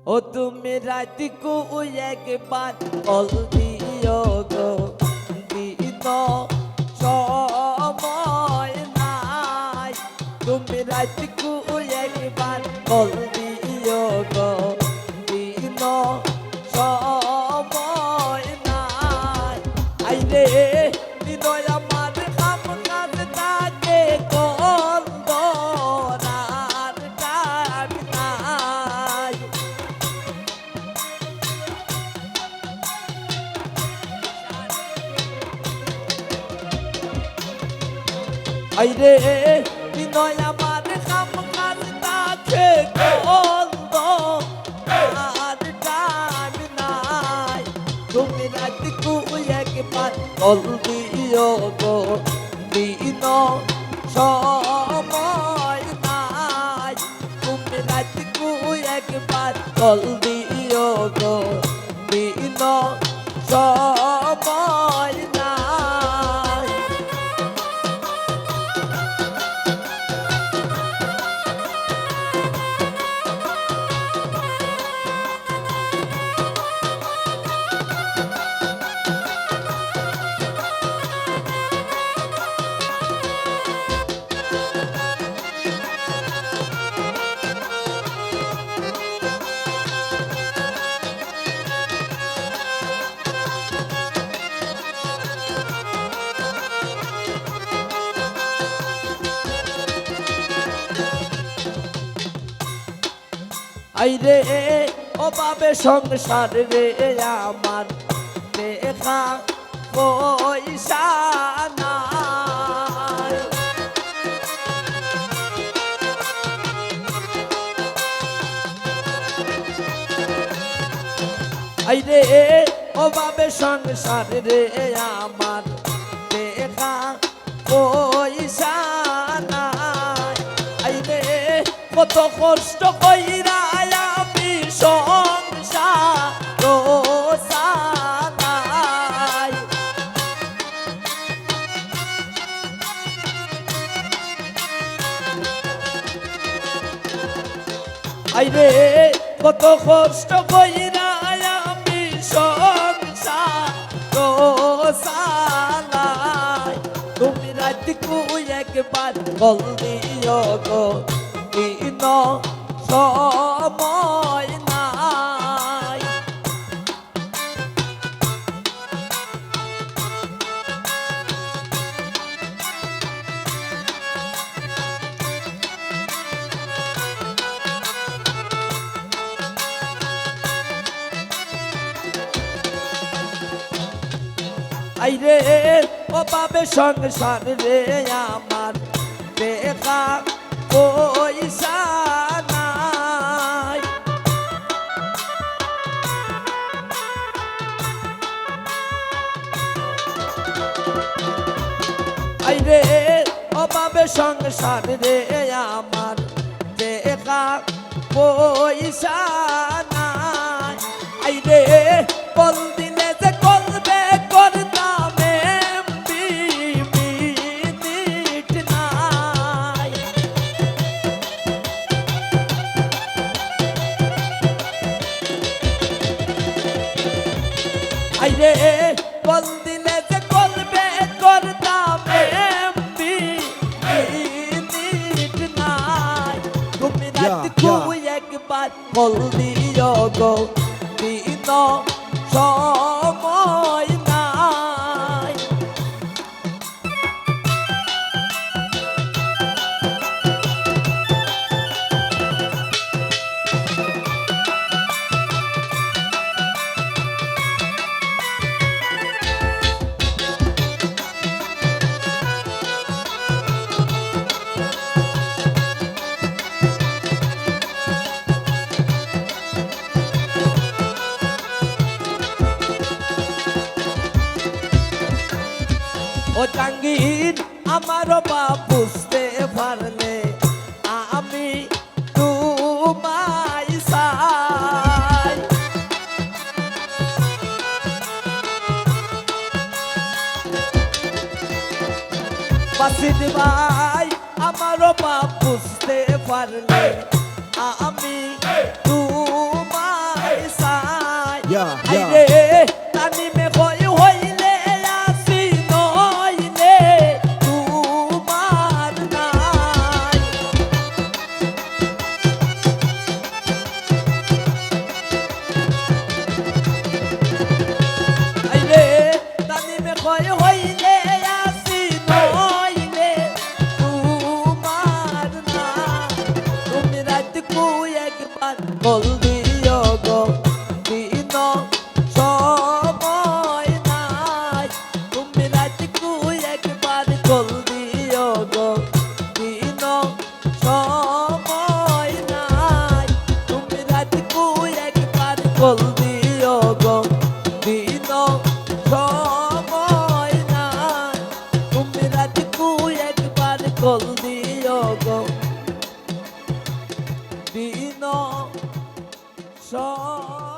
ও তুমি রাতিকু একবার কল দিও গো দিন সময় নাই তুমি রাতিকু একবার কল দিও গো দিন সময় নাই আইরে হৃদয় আমার কাম কাজ থাকে কন্দরার টান নাই আইরে হৃদয় আমার কাম কাজ থাকে কন্দরার টান নাই তুমি রাতিকু একবার কল দিও গো দিন সময় নাই তুমি রাতিকু একবার কল দিও গো দিন সময় নাই আইরে ও বাবে সংসার রে আমার দেখা পয়সা নাই আইরে ও বাবে সংসার রে আমার দেখা পয়সা নাই আইরে কত কষ্ট কইরা আমি সংসার সানাই আইরে কত কষ্ট কইরা আমি সংসার সানাই তুমি রাতিকু একবার কল দিও গো দিন সময় নাই আইরে ও বাবে সংসার রে আমার দেখা পয়সা নাই আইরে অভাবে সংসার রে আমার দেখা পয়সা নাই আইরে কল দিলে যে কলবে করতাম এমবি মিনিট নাই আইরে কল দিলে যে কলবে করতাম এমবি মিনিট নাই তুমি রাতকু একবার কল দিও গো দিন সময় নাই ও জাঙ্গির আমার বাপ বুঝতে পারলে আমি তোমায় চাই বাসিদ ভাই আমার বাপ বুঝতে পারলে আমি তোমায় কল দিও গো দিন সময় নাই তুমি রাতকু একবার কল দিও গো দিন সময় নাই তুমি রাতকু একবার কল দিও গো দিন সময় নাই তুমি রাতকু একবার কল দিও গো দিন সময়